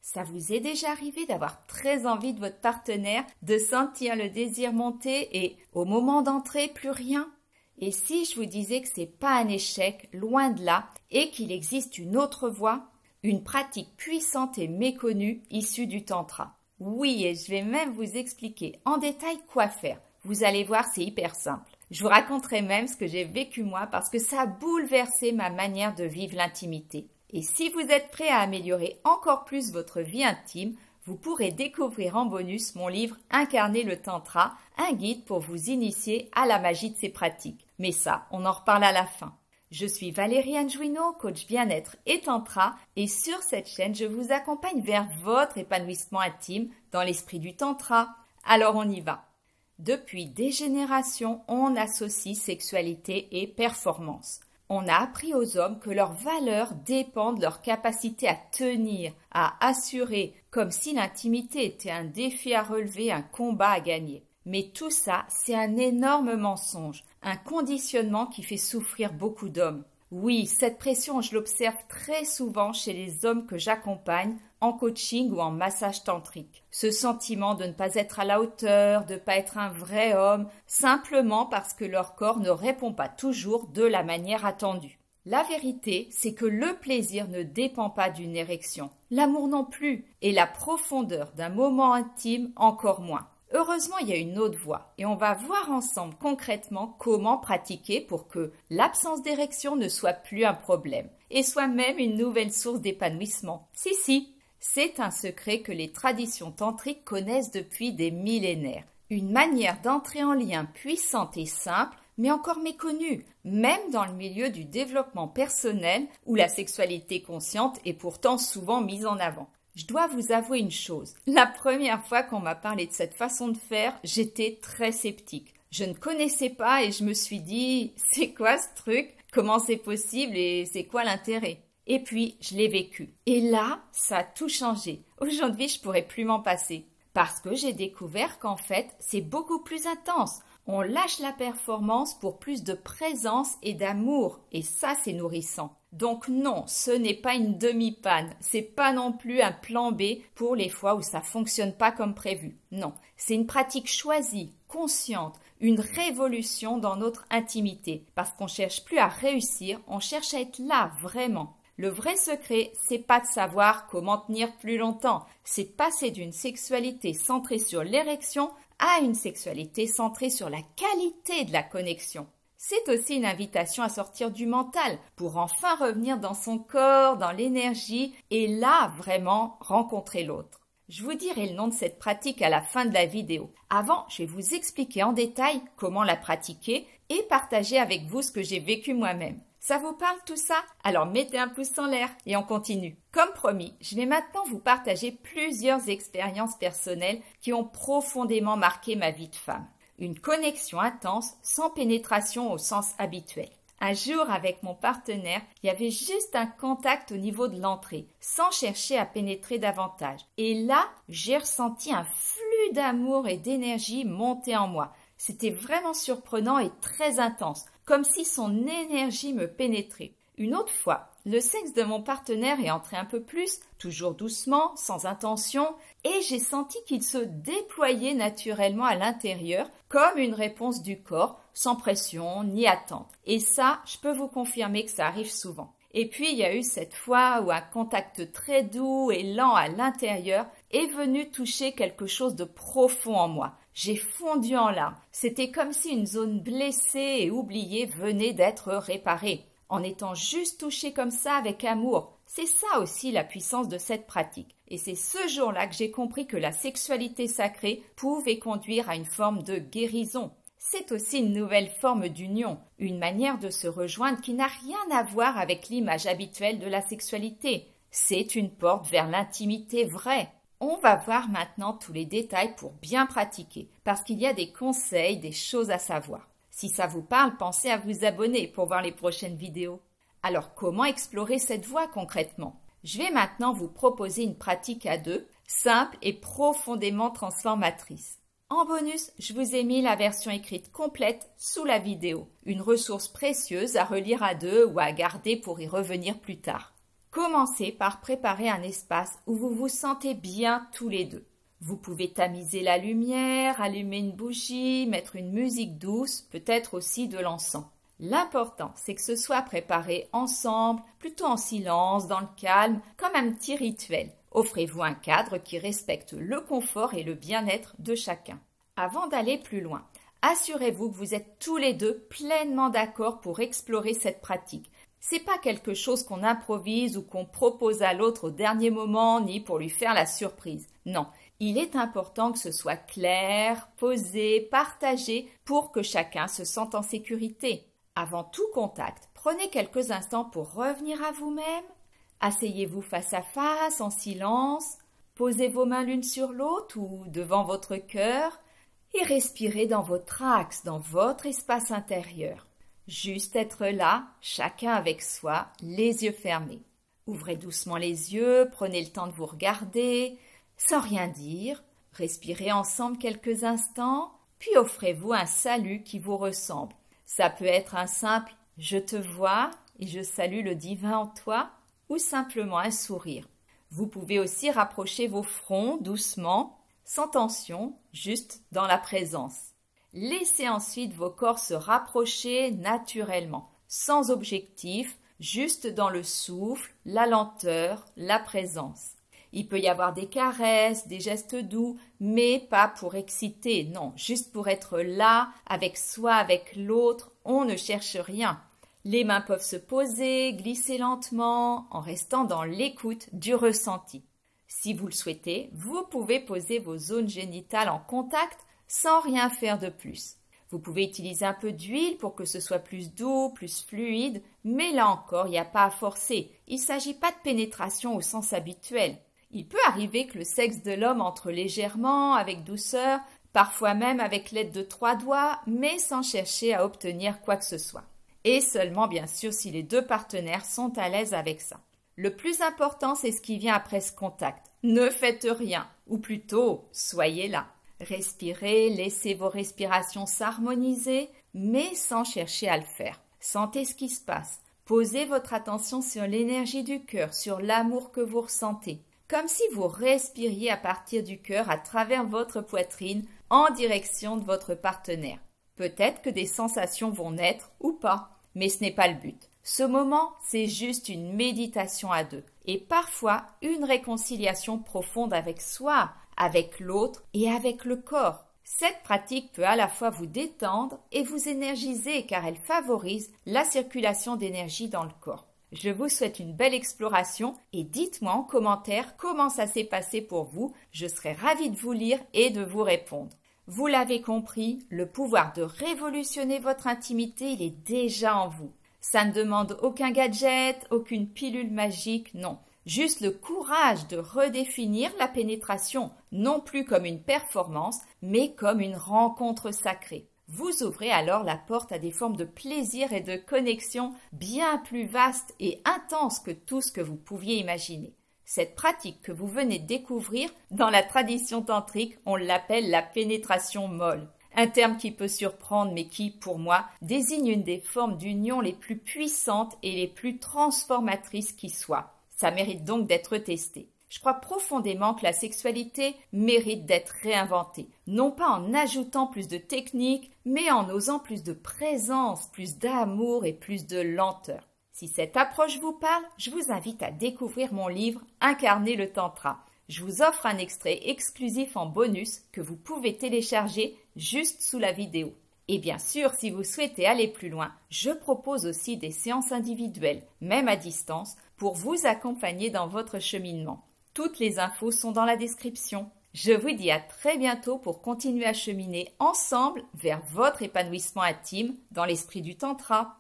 Ça vous est déjà arrivé d'avoir très envie de votre partenaire, de sentir le désir monter et, au moment d'entrer, plus rien? Et si je vous disais que c'est pas un échec, loin de là, et qu'il existe une autre voie, une pratique puissante et méconnue issue du tantra? Oui, et je vais même vous expliquer en détail quoi faire. Vous allez voir, c'est hyper simple. Je vous raconterai même ce que j'ai vécu moi parce que ça a bouleversé ma manière de vivre l'intimité. Et si vous êtes prêt à améliorer encore plus votre vie intime, vous pourrez découvrir en bonus mon livre Incarner le Tantra, un guide pour vous initier à la magie de ces pratiques. Mais ça, on en reparle à la fin. Je suis Valérie Anjuino, coach bien-être et tantra, et sur cette chaîne, je vous accompagne vers votre épanouissement intime dans l'esprit du tantra. Alors on y va. Depuis des générations, on associe sexualité et performance. On a appris aux hommes que leurs valeurs dépendent de leur capacité à tenir, à assurer, comme si l'intimité était un défi à relever, un combat à gagner. Mais tout ça, c'est un énorme mensonge, un conditionnement qui fait souffrir beaucoup d'hommes. Oui, cette pression, je l'observe très souvent chez les hommes que j'accompagne en coaching ou en massage tantrique. Ce sentiment de ne pas être à la hauteur, de ne pas être un vrai homme, simplement parce que leur corps ne répond pas toujours de la manière attendue. La vérité, c'est que le plaisir ne dépend pas d'une érection, l'amour non plus, et la profondeur d'un moment intime encore moins. Heureusement, il y a une autre voie et on va voir ensemble concrètement comment pratiquer pour que l'absence d'érection ne soit plus un problème et soit même une nouvelle source d'épanouissement. Si, c'est un secret que les traditions tantriques connaissent depuis des millénaires. Une manière d'entrer en lien puissante et simple, mais encore méconnue, même dans le milieu du développement personnel où la sexualité consciente est pourtant souvent mise en avant. Je dois vous avouer une chose, la première fois qu'on m'a parlé de cette façon de faire, j'étais très sceptique. Je ne connaissais pas et je me suis dit, c'est quoi ce truc? Comment c'est possible et c'est quoi l'intérêt? Et puis, je l'ai vécu. Et là, ça a tout changé. Aujourd'hui, je pourrais plus m'en passer. Parce que j'ai découvert qu'en fait, c'est beaucoup plus intense. On lâche la performance pour plus de présence et d'amour. Et ça, c'est nourrissant. Donc non, ce n'est pas une demi-panne. C'est pas non plus un plan B pour les fois où ça fonctionne pas comme prévu. Non, c'est une pratique choisie, consciente, une révolution dans notre intimité. Parce qu'on cherche plus à réussir, on cherche à être là, vraiment. Le vrai secret, c'est pas de savoir comment tenir plus longtemps. C'est de passer d'une sexualité centrée sur l'érection à une sexualité centrée sur la qualité de la connexion. C'est aussi une invitation à sortir du mental pour enfin revenir dans son corps, dans l'énergie et là, vraiment, rencontrer l'autre. Je vous dirai le nom de cette pratique à la fin de la vidéo. Avant, je vais vous expliquer en détail comment la pratiquer et partager avec vous ce que j'ai vécu moi-même. Ça vous parle tout ça? Alors mettez un pouce en l'air et on continue. Comme promis, je vais maintenant vous partager plusieurs expériences personnelles qui ont profondément marqué ma vie de femme. Une connexion intense sans pénétration au sens habituel. Un jour, avec mon partenaire, il y avait juste un contact au niveau de l'entrée, sans chercher à pénétrer davantage. Et là, j'ai ressenti un flux d'amour et d'énergie monter en moi. C'était vraiment surprenant et très intense, comme si son énergie me pénétrait. Une autre fois, le sexe de mon partenaire est entré un peu plus, toujours doucement, sans intention, et j'ai senti qu'il se déployait naturellement à l'intérieur, comme une réponse du corps, sans pression ni attente. Et ça, je peux vous confirmer que ça arrive souvent. Et puis, il y a eu cette fois où un contact très doux et lent à l'intérieur est venu toucher quelque chose de profond en moi. J'ai fondu en larmes. C'était comme si une zone blessée et oubliée venait d'être réparée. En étant juste touché comme ça avec amour. C'est ça aussi la puissance de cette pratique. Et c'est ce jour-là que j'ai compris que la sexualité sacrée pouvait conduire à une forme de guérison. C'est aussi une nouvelle forme d'union, une manière de se rejoindre qui n'a rien à voir avec l'image habituelle de la sexualité. C'est une porte vers l'intimité vraie. On va voir maintenant tous les détails pour bien pratiquer, parce qu'il y a des conseils, des choses à savoir. Si ça vous parle, pensez à vous abonner pour voir les prochaines vidéos. Alors, comment explorer cette voie concrètement? Je vais maintenant vous proposer une pratique à deux, simple et profondément transformatrice. En bonus, je vous ai mis la version écrite complète sous la vidéo, une ressource précieuse à relire à deux ou à garder pour y revenir plus tard. Commencez par préparer un espace où vous vous sentez bien tous les deux. Vous pouvez tamiser la lumière, allumer une bougie, mettre une musique douce, peut-être aussi de l'encens. L'important, c'est que ce soit préparé ensemble, plutôt en silence, dans le calme, comme un petit rituel. Offrez-vous un cadre qui respecte le confort et le bien-être de chacun. Avant d'aller plus loin, assurez-vous que vous êtes tous les deux pleinement d'accord pour explorer cette pratique. C'est pas quelque chose qu'on improvise ou qu'on propose à l'autre au dernier moment, ni pour lui faire la surprise. Non, il est important que ce soit clair, posé, partagé pour que chacun se sente en sécurité. Avant tout contact, prenez quelques instants pour revenir à vous-même. Asseyez-vous face à face, en silence. Posez vos mains l'une sur l'autre ou devant votre cœur et respirez dans votre axe, dans votre espace intérieur. Juste être là, chacun avec soi, les yeux fermés. Ouvrez doucement les yeux, prenez le temps de vous regarder, sans rien dire. Respirez ensemble quelques instants, puis offrez-vous un salut qui vous ressemble. Ça peut être un simple « je te vois » et « je salue le divin en toi » ou simplement un sourire. Vous pouvez aussi rapprocher vos fronts doucement, sans tension, juste dans la présence. Laissez ensuite vos corps se rapprocher naturellement, sans objectif, juste dans le souffle, la lenteur, la présence. Il peut y avoir des caresses, des gestes doux, mais pas pour exciter, non, juste pour être là, avec soi, avec l'autre, on ne cherche rien. Les mains peuvent se poser, glisser lentement, en restant dans l'écoute du ressenti. Si vous le souhaitez, vous pouvez poser vos zones génitales en contact sans rien faire de plus. Vous pouvez utiliser un peu d'huile pour que ce soit plus doux, plus fluide, mais là encore, il n'y a pas à forcer. Il ne s'agit pas de pénétration au sens habituel. Il peut arriver que le sexe de l'homme entre légèrement, avec douceur, parfois même avec l'aide de 3 doigts, mais sans chercher à obtenir quoi que ce soit. Et seulement, bien sûr, si les deux partenaires sont à l'aise avec ça. Le plus important, c'est ce qui vient après ce contact. Ne faites rien, ou plutôt, soyez là. Respirez, laissez vos respirations s'harmoniser, mais sans chercher à le faire. Sentez ce qui se passe. Posez votre attention sur l'énergie du cœur, sur l'amour que vous ressentez. Comme si vous respiriez à partir du cœur à travers votre poitrine en direction de votre partenaire. Peut-être que des sensations vont naître ou pas, mais ce n'est pas le but. Ce moment, c'est juste une méditation à deux et parfois une réconciliation profonde avec soi, avec l'autre et avec le corps. Cette pratique peut à la fois vous détendre et vous énergiser car elle favorise la circulation d'énergie dans le corps. Je vous souhaite une belle exploration et dites-moi en commentaire comment ça s'est passé pour vous. Je serai ravie de vous lire et de vous répondre. Vous l'avez compris, le pouvoir de révolutionner votre intimité, il est déjà en vous. Ça ne demande aucun gadget, aucune pilule magique, non. Juste le courage de redéfinir la pénétration, non plus comme une performance, mais comme une rencontre sacrée. Vous ouvrez alors la porte à des formes de plaisir et de connexion bien plus vastes et intenses que tout ce que vous pouviez imaginer. Cette pratique que vous venez de découvrir, dans la tradition tantrique, on l'appelle la pénétration molle. Un terme qui peut surprendre mais qui, pour moi, désigne une des formes d'union les plus puissantes et les plus transformatrices qui soient. Ça mérite donc d'être testé. Je crois profondément que la sexualité mérite d'être réinventée, non pas en ajoutant plus de techniques, mais en osant plus de présence, plus d'amour et plus de lenteur. Si cette approche vous parle, je vous invite à découvrir mon livre « Incarner le Tantra ». Je vous offre un extrait exclusif en bonus que vous pouvez télécharger juste sous la vidéo. Et bien sûr, si vous souhaitez aller plus loin, je propose aussi des séances individuelles, même à distance, pour vous accompagner dans votre cheminement. Toutes les infos sont dans la description. Je vous dis à très bientôt pour continuer à cheminer ensemble vers votre épanouissement intime dans l'esprit du Tantra.